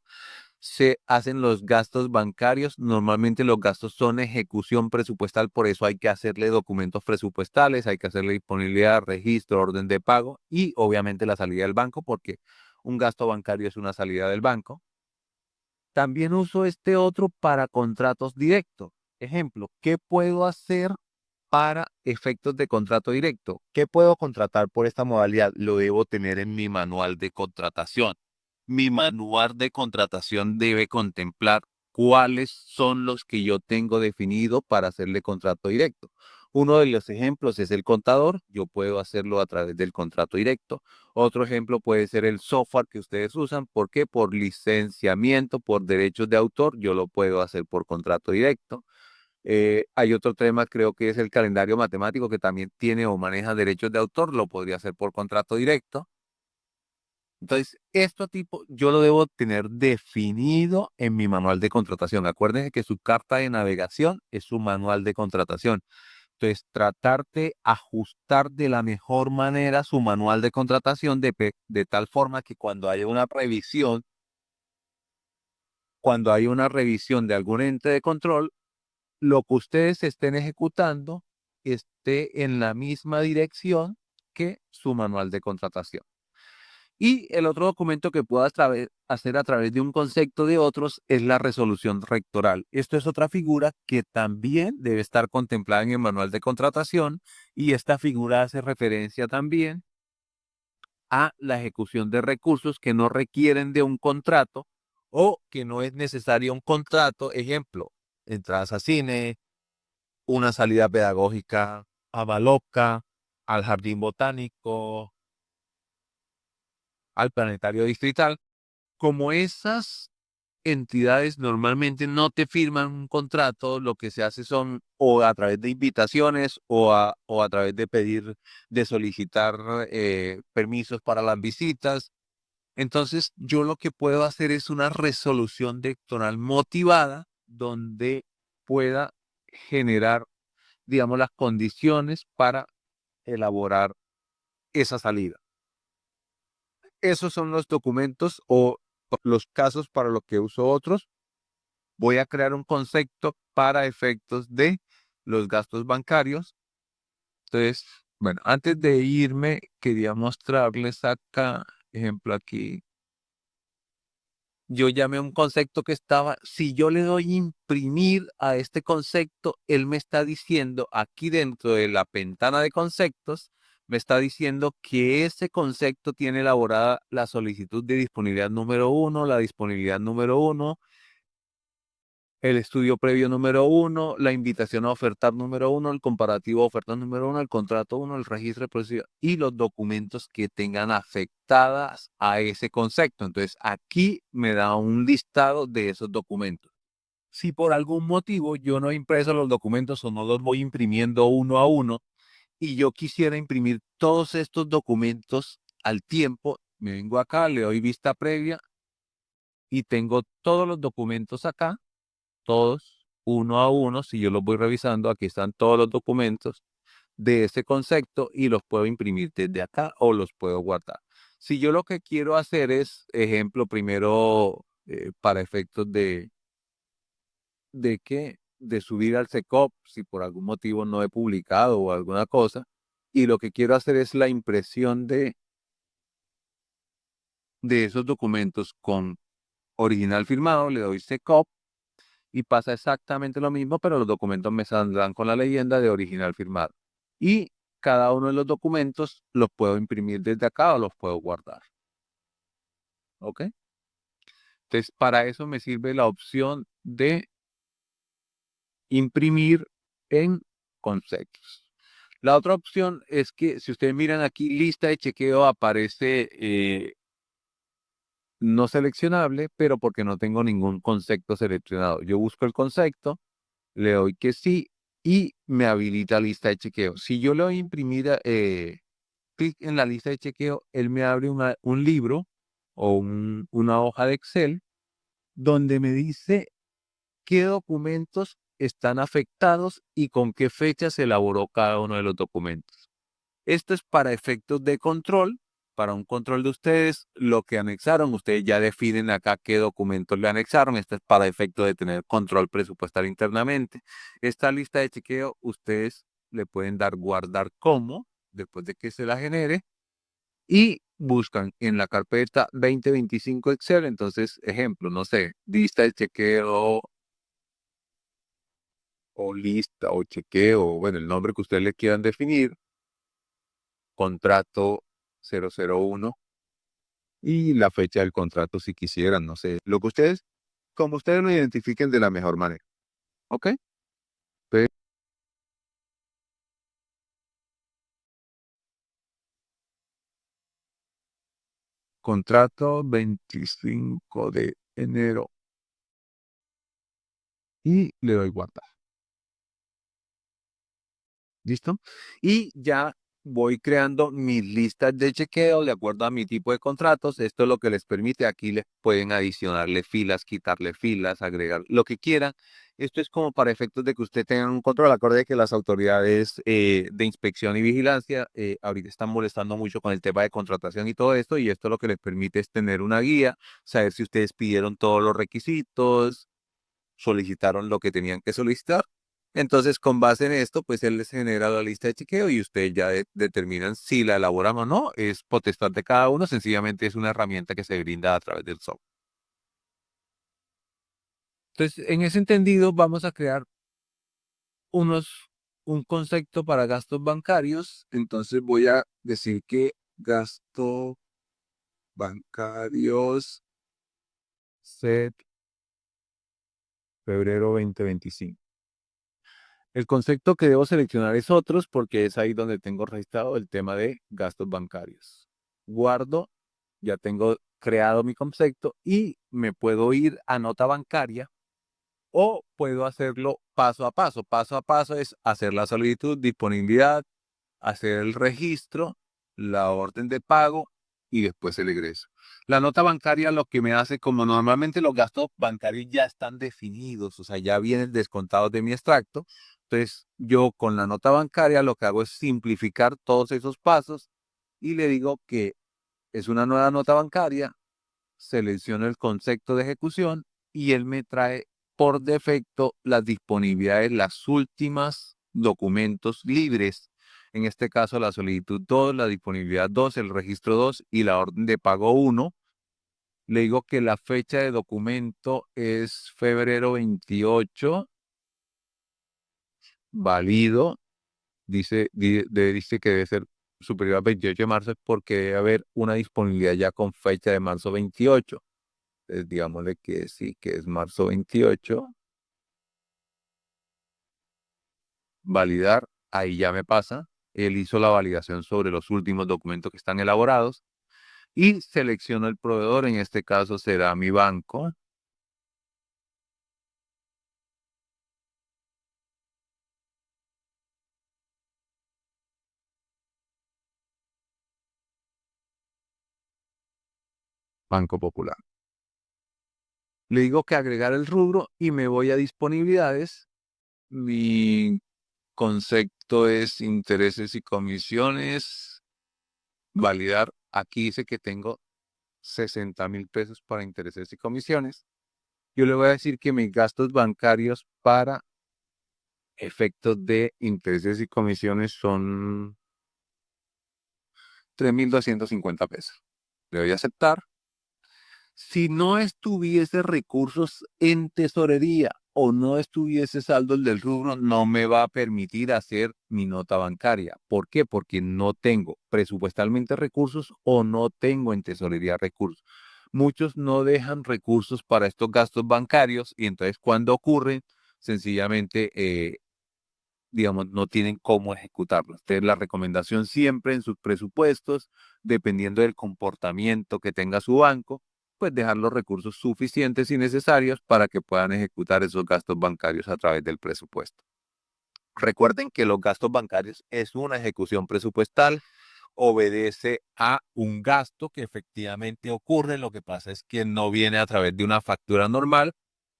Se hacen los gastos bancarios. Normalmente los gastos son ejecución presupuestal, por eso hay que hacerle documentos presupuestales, hay que hacerle disponibilidad, registro, orden de pago y obviamente la salida del banco, porque un gasto bancario es una salida del banco. También uso este otro para contratos directos. Ejemplo, ¿qué puedo hacer para efectos de contrato directo? ¿Qué puedo contratar por esta modalidad? Lo debo tener en mi manual de contratación. Mi manual de contratación debe contemplar cuáles son los que yo tengo definido para hacerle contrato directo. Uno de los ejemplos es el contador. Yo puedo hacerlo a través del contrato directo. Otro ejemplo puede ser el software que ustedes usan. ¿Por qué? Por licenciamiento, por derechos de autor, yo lo puedo hacer por contrato directo. Hay otro tema, creo que es el calendario matemático, que también tiene o maneja derechos de autor, lo podría hacer por contrato directo. Entonces, esto tipo, yo lo debo tener definido en mi manual de contratación. Acuérdense que su carta de navegación es su manual de contratación. Entonces, tratar de ajustar de la mejor manera su manual de contratación de tal forma que cuando hay una revisión de algún ente de control, lo que ustedes estén ejecutando esté en la misma dirección que su manual de contratación. Y el otro documento que puedo hacer a través de un concepto de otros es la resolución rectoral. Esto es otra figura que también debe estar contemplada en el manual de contratación y esta figura hace referencia también a la ejecución de recursos que no requieren de un contrato o que no es necesario un contrato. Ejemplo, entradas a cine, una salida pedagógica a Baloca, al Jardín Botánico, al Planetario Distrital. Como esas entidades normalmente no te firman un contrato, lo que se hace son o a través de invitaciones o a través de de solicitar permisos para las visitas. Entonces, yo lo que puedo hacer es una resolución rectoral motivada donde pueda generar, digamos, las condiciones para elaborar esa salida. Esos son los documentos o los casos para los que uso otros. Voy a crear un concepto para efectos de los gastos bancarios. Entonces, bueno, antes de irme, quería mostrarles acá, ejemplo aquí, yo llamé un concepto que estaba, si yo le doy imprimir a este concepto, él me está diciendo aquí dentro de la ventana de conceptos, me está diciendo que ese concepto tiene elaborada la solicitud de disponibilidad número 1, la disponibilidad número 1, el estudio previo número 1, la invitación a ofertar número 1, el comparativo de ofertas número 1, el contrato 1, el registro de procedimiento y los documentos que tengan afectadas a ese concepto. Entonces, aquí me da un listado de esos documentos. Si por algún motivo yo no he impreso los documentos o no los voy imprimiendo uno a uno y yo quisiera imprimir todos estos documentos al tiempo, me vengo acá, le doy vista previa y tengo todos los documentos acá, todos uno a uno. Si yo los voy revisando, aquí están todos los documentos de ese concepto y los puedo imprimir desde acá o los puedo guardar. Si yo lo que quiero hacer es, ejemplo, primero para efectos de subir al SECOP, si por algún motivo no he publicado o alguna cosa, y lo que quiero hacer es la impresión de esos documentos con original firmado, le doy SECOP y pasa exactamente lo mismo, pero los documentos me saldrán con la leyenda de original firmado. Y cada uno de los documentos los puedo imprimir desde acá o los puedo guardar. ¿Ok? Entonces, para eso me sirve la opción de imprimir en conceptos. La otra opción es que si ustedes miran aquí, lista de chequeo aparece no seleccionable, pero porque no tengo ningún concepto seleccionado. Yo busco el concepto, le doy que sí y me habilita lista de chequeo. Si yo le doy imprimir clic en la lista de chequeo, él me abre un libro o una hoja de Excel donde me dice qué documentos están afectados y con qué fecha se elaboró cada uno de los documentos. Esto es para efectos de control, para un control de ustedes, lo que anexaron, ustedes ya definen acá qué documentos le anexaron, esto es para efectos de tener control presupuestal internamente. Esta lista de chequeo, ustedes le pueden dar guardar como, después de que se la genere, y buscan en la carpeta 2025 Excel, entonces, ejemplo, no sé, lista de chequeo o lista o chequeo, bueno, el nombre que ustedes le quieran definir, contrato 001 y la fecha del contrato si quisieran, no sé, lo que ustedes, como ustedes lo identifiquen de la mejor manera. ¿Ok? Pe- Contrato 25 de enero y le doy guardar. ¿Listo? Y ya voy creando mis listas de chequeo de acuerdo a mi tipo de contratos. Esto es lo que les permite. Aquí les pueden adicionarle filas, quitarle filas, agregar lo que quieran. Esto es como para efectos de que usted tenga un control. Acorde que las autoridades de inspección y vigilancia ahorita están molestando mucho con el tema de contratación y todo esto. Y esto lo que les permite es tener una guía, saber si ustedes pidieron todos los requisitos, solicitaron lo que tenían que solicitar. Entonces, con base en esto, pues él les genera la lista de chequeo y ustedes ya determinan si la elaboran o no. Es potestad de cada uno, sencillamente es una herramienta que se brinda a través del software. Entonces, en ese entendido, vamos a crear un concepto para gastos bancarios. Entonces, voy a decir que gastos bancarios set febrero 2025. El concepto que debo seleccionar es otros porque es ahí donde tengo registrado el tema de gastos bancarios. Guardo, ya tengo creado mi concepto y me puedo ir a nota bancaria o puedo hacerlo paso a paso. Paso a paso es hacer la solicitud, disponibilidad, hacer el registro, la orden de pago y después el egreso. La nota bancaria lo que me hace, como normalmente los gastos bancarios ya están definidos, o sea, ya vienen descontados de mi extracto, entonces yo con la nota bancaria lo que hago es simplificar todos esos pasos y le digo que es una nueva nota bancaria, selecciono el concepto de ejecución y él me trae por defecto las disponibilidades, las últimas documentos libres. En este caso, la solicitud 2, la disponibilidad 2, el registro 2 y la orden de pago 1. Le digo que la fecha de documento es febrero 28, válido. Dice que debe ser superior al 28 de marzo porque debe haber una disponibilidad ya con fecha de marzo 28. Entonces, digámosle que sí, que es marzo 28. Validar, ahí ya me pasa. Él hizo la validación sobre los últimos documentos que están elaborados y selecciono el proveedor. En este caso será mi banco. Banco Popular. Le digo que agregar el rubro y me voy a disponibilidades. Mi concepto es intereses y comisiones. Validar. Aquí dice que tengo 60.000 pesos para intereses y comisiones. Yo le voy a decir que mis gastos bancarios para efectos de intereses y comisiones son 3.250 pesos. Le doy a aceptar. Si no estuviese recursos en tesorería o no estuviese saldo del rubro, no me va a permitir hacer mi nota bancaria. ¿Por qué? Porque no tengo presupuestalmente recursos o no tengo en tesorería recursos. Muchos no dejan recursos para estos gastos bancarios y entonces cuando ocurren, sencillamente, digamos, no tienen cómo ejecutarlos. Entonces, la recomendación siempre en sus presupuestos, dependiendo del comportamiento que tenga su banco, pues dejar los recursos suficientes y necesarios para que puedan ejecutar esos gastos bancarios a través del presupuesto. Recuerden que los gastos bancarios es una ejecución presupuestal, obedece a un gasto que efectivamente ocurre. Lo que pasa es que no viene a través de una factura normal,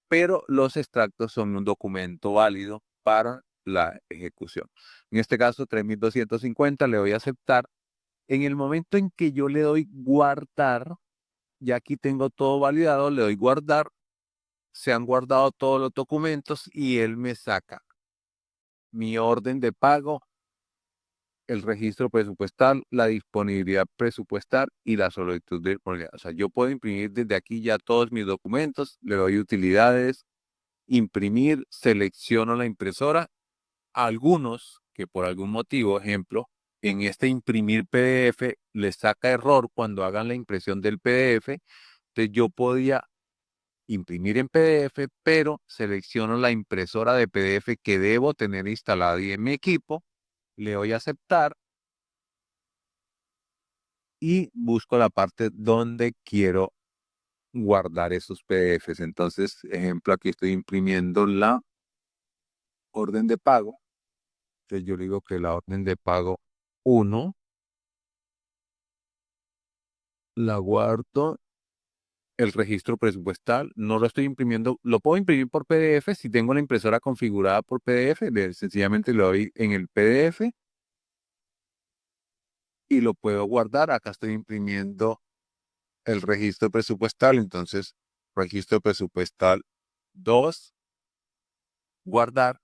pero los extractos son un documento válido para la ejecución. En este caso, 3.250, le doy a aceptar. En el momento en que yo le doy guardar, ya aquí tengo todo validado, le doy guardar, se han guardado todos los documentos y él me saca mi orden de pago, el registro presupuestal, la disponibilidad presupuestal y la solicitud de disponibilidad. O sea, yo puedo imprimir desde aquí ya todos mis documentos, le doy utilidades, imprimir, selecciono la impresora. Algunos que por algún motivo, ejemplo, en este imprimir PDF les saca error cuando hagan la impresión del PDF, entonces yo podía imprimir en PDF, pero selecciono la impresora de PDF que debo tener instalada y en mi equipo, le doy a aceptar y busco la parte donde quiero guardar esos PDFs. Entonces, ejemplo, aquí estoy imprimiendo la orden de pago. Entonces yo digo que la orden de pago 1 la guardo, el registro presupuestal, no lo estoy imprimiendo, lo puedo imprimir por PDF si tengo la impresora configurada por PDF, sencillamente lo doy en el PDF y lo puedo guardar. Acá estoy imprimiendo el registro presupuestal, entonces registro presupuestal 2, guardar.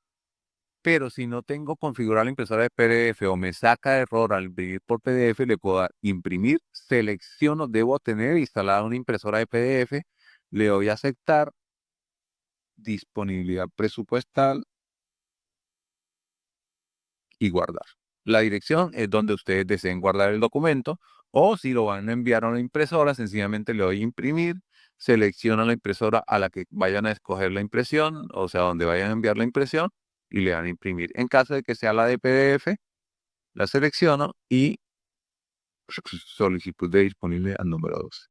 Pero si no tengo configurada la impresora de PDF o me saca error al imprimir por PDF, le puedo dar imprimir, selecciono, debo tener instalada una impresora de PDF, le doy a aceptar, disponibilidad presupuestal y guardar. La dirección es donde ustedes deseen guardar el documento, o si lo van a enviar a una impresora, sencillamente le doy imprimir, selecciona la impresora a la que vayan a escoger la impresión, o sea, donde vayan a enviar la impresión, y le dan a imprimir. En caso de que sea la de PDF, la selecciono y solicitud de disponible al número 12.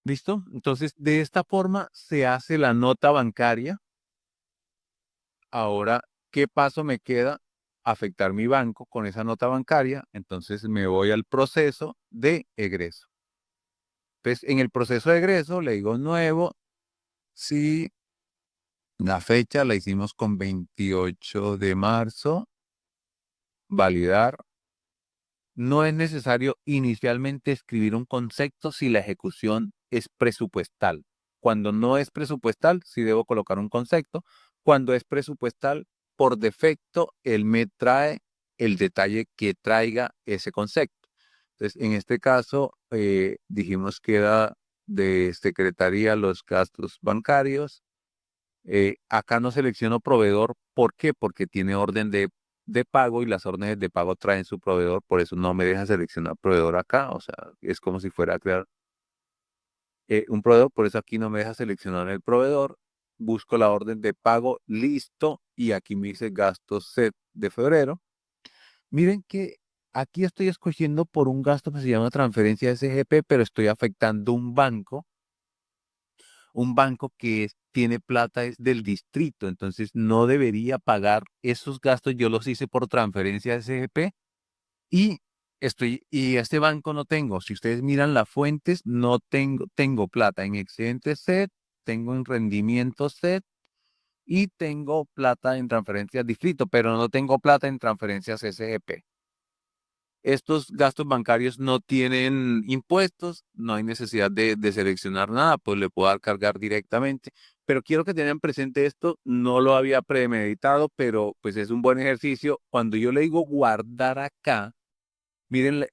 ¿Listo? Entonces, de esta forma se hace la nota bancaria. Ahora, ¿qué paso me queda? Afectar mi banco con esa nota bancaria. Entonces, me voy al proceso de egreso. Entonces, en el proceso de egreso le digo nuevo. Si la fecha la hicimos con 28 de marzo, validar. No es necesario inicialmente escribir un concepto si la ejecución es presupuestal. Cuando no es presupuestal, sí debo colocar un concepto. Cuando es presupuestal, por defecto, él me trae el detalle que traiga ese concepto. Entonces, en este caso, dijimos que era de secretaría los gastos bancarios. Acá no selecciono proveedor. ¿Por qué? Porque tiene orden de pago y las órdenes de pago traen su proveedor, por eso no me deja seleccionar proveedor acá. O sea, es como si fuera a crear un proveedor, por eso aquí no me deja seleccionar el proveedor. Busco la orden de pago, listo, y aquí me dice gastos set de febrero. Miren que aquí estoy escogiendo por un gasto que se llama transferencia SGP, pero estoy afectando un banco que tiene plata es del distrito, entonces no debería pagar esos gastos. Yo los hice por transferencia de SGP y y este banco no tengo. Si ustedes miran las fuentes, no tengo plata en excedente SET, tengo en rendimiento SET y tengo plata en transferencias distrito, pero no tengo plata en transferencias SGP. Estos gastos bancarios no tienen impuestos, no hay necesidad de seleccionar nada, pues le puedo dar cargar directamente. Pero quiero que tengan presente esto, no lo había premeditado, pero pues es un buen ejercicio. Cuando yo le digo guardar acá, miren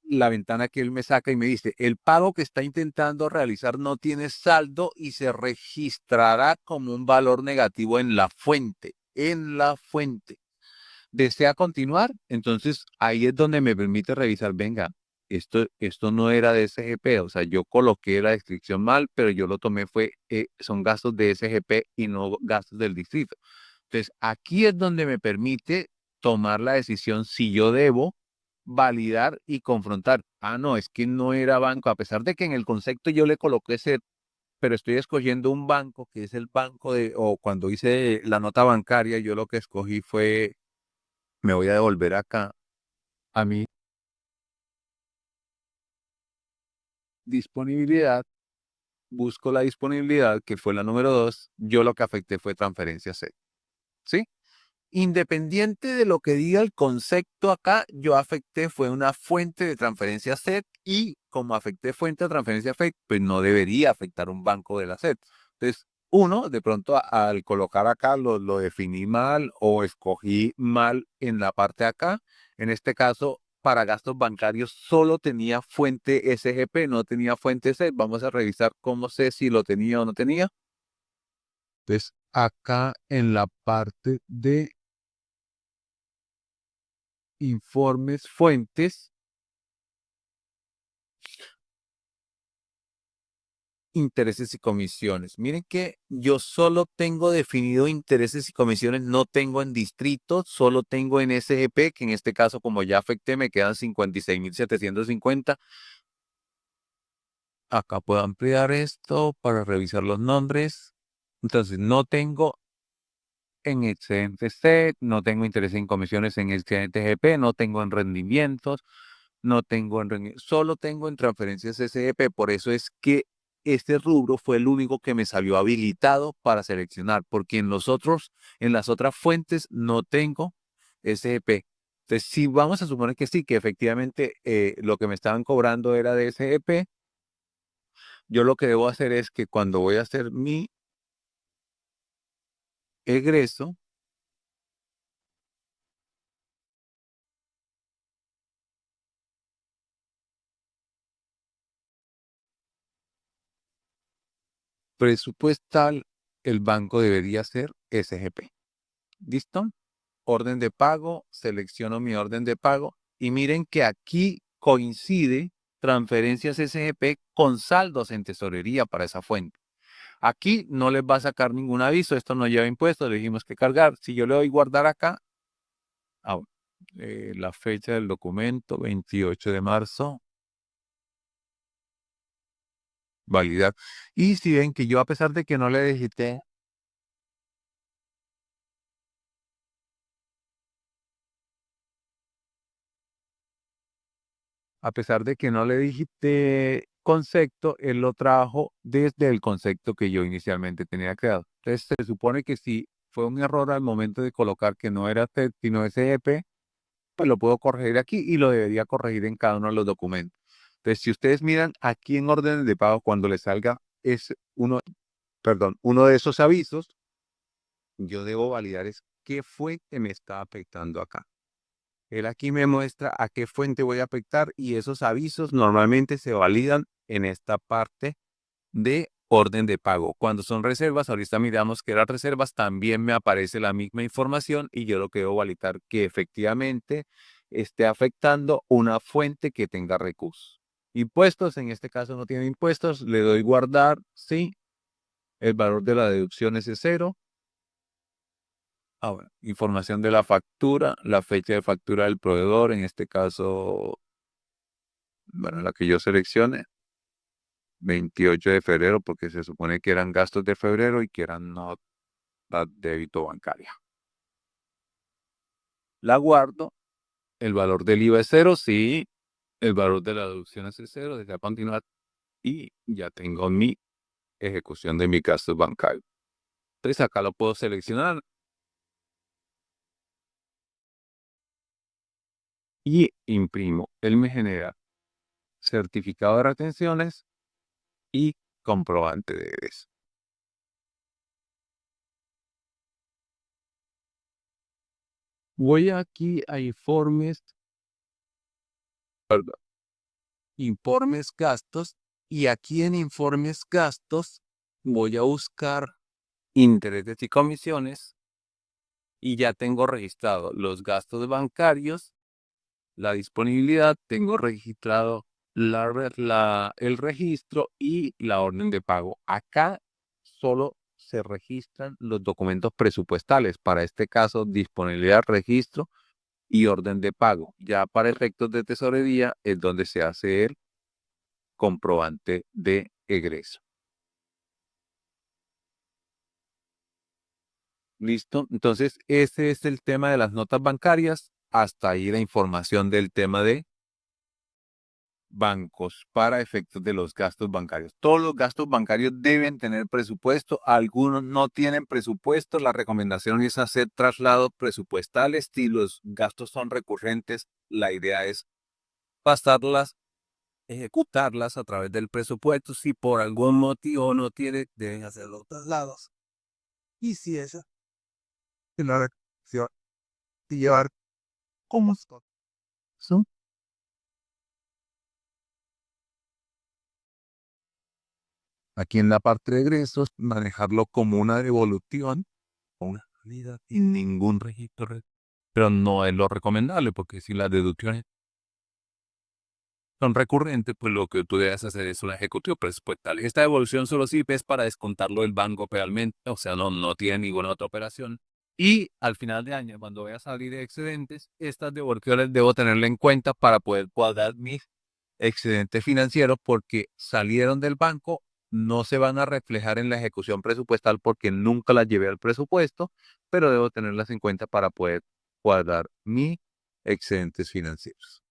la ventana que él me saca y me dice, el pago que está intentando realizar no tiene saldo y se registrará como un valor negativo en la fuente, en la fuente. ¿Desea continuar? Entonces ahí es donde me permite revisar, venga, esto no era de SGP, o sea, yo coloqué la descripción mal, pero yo lo tomé son gastos de SGP y no gastos del distrito. Entonces, aquí es donde me permite tomar la decisión si yo debo validar y confrontar. Ah, no, es que no era banco, a pesar de que en el concepto yo le coloqué ese, pero estoy escogiendo un banco que es el banco o cuando hice la nota bancaria, yo lo que escogí fue, me voy a devolver acá a mi disponibilidad, busco la disponibilidad, que fue la número 2, yo lo que afecté fue transferencia C, ¿sí? Independiente de lo que diga el concepto acá, yo afecté fue una fuente de transferencia SET y como afecté fuente de transferencia FET, pues no debería afectar un banco de la SET. Entonces, uno, de pronto al colocar acá lo definí mal o escogí mal en la parte de acá. En este caso, para gastos bancarios solo tenía fuente SGP, no tenía fuente SET. Vamos a revisar cómo sé si lo tenía o no tenía. Entonces, acá en la parte de informes, fuentes, intereses y comisiones. Miren que yo solo tengo definido intereses y comisiones, no tengo en distrito, solo tengo en SGP, que en este caso como ya afecté me quedan 56.750. Acá puedo ampliar esto para revisar los nombres. Entonces no tengo en excedente SET, no tengo interés en comisiones en excedente GP, no tengo en rendimientos, no tengo solo tengo en transferencias SGP, por eso es que este rubro fue el único que me salió habilitado para seleccionar, porque en las otras fuentes no tengo SGP. Entonces, si vamos a suponer que sí, que efectivamente lo que me estaban cobrando era de SGP, yo lo que debo hacer es que cuando voy a hacer mi egreso presupuestal, el banco debería ser SGP. ¿Listo? Orden de pago, selecciono mi orden de pago y miren que aquí coincide transferencias SGP con saldos en tesorería para esa fuente. Aquí no les va a sacar ningún aviso, esto no lleva impuestos, le dijimos que cargar. Si yo le doy guardar acá, ah, la fecha del documento, 28 de marzo, validar. Y si ven que yo a pesar de que no le digité, a pesar de que no le dijiste concepto, él lo trajo desde el concepto que yo inicialmente tenía creado. Entonces, se supone que si fue un error al momento de colocar que no era TED, sino SEP, pues lo puedo corregir aquí y lo debería corregir en cada uno de los documentos. Entonces, si ustedes miran aquí en órdenes de pago, cuando les salga uno de esos avisos, yo debo validar qué fue que me está afectando acá. Él aquí me muestra a qué fuente voy a afectar y esos avisos normalmente se validan en esta parte de orden de pago. Cuando son reservas, ahorita miramos que las reservas también me aparece la misma información y yo lo que debo validar que efectivamente esté afectando una fuente que tenga recursos. Impuestos, en este caso no tiene impuestos, le doy guardar, sí, el valor de la deducción es 0. Ahora, información de la factura, la fecha de factura del proveedor, en este caso, bueno, la que yo seleccione, 28 de febrero, porque se supone que eran gastos de febrero y que eran nota débito bancaria. La guardo, el valor del IVA es 0, sí, el valor de la deducción es 0, desea continuar y ya tengo mi ejecución de mi gastos bancarios. Entonces acá lo puedo seleccionar y imprimo. Él me genera certificado de retenciones y comprobante de egreso. Voy aquí a informes, perdón, informes gastos, y aquí en informes gastos voy a buscar intereses y comisiones y ya tengo registrado los gastos bancarios, la disponibilidad, tengo registrado el registro y la orden de pago. Acá solo se registran los documentos presupuestales, para este caso disponibilidad, registro y orden de pago. Ya para efectos de tesorería es donde se hace el comprobante de egreso. ¿Listo? Entonces, ese es el tema de las notas bancarias. Hasta ahí la información del tema de bancos para efectos de los gastos bancarios. Todos los gastos bancarios deben tener presupuesto. Algunos no tienen presupuesto. La recomendación es hacer traslados presupuestales. Si los gastos son recurrentes, la idea es pasarlas, ejecutarlas a través del presupuesto. Si por algún motivo no tiene, deben hacer los traslados. Y si esa es la recomendación de llevar como son. Aquí en la parte de egresos, manejarlo como una devolución o una salida sin ningún registro. Pero no es lo recomendable, porque si las deducciones son recurrentes, pues lo que tú debes hacer es un ejecutivo presupuestal. Esta devolución solo sirve es para descontarlo del banco realmente, o sea, no tiene ninguna otra operación. Y al final de año, cuando vaya a salir excedentes, estas devoluciones debo tenerla en cuenta para poder cuadrar mis excedentes financieros, porque salieron del banco, no se van a reflejar en la ejecución presupuestal porque nunca las llevé al presupuesto, pero debo tenerlas en cuenta para poder cuadrar mis excedentes financieros.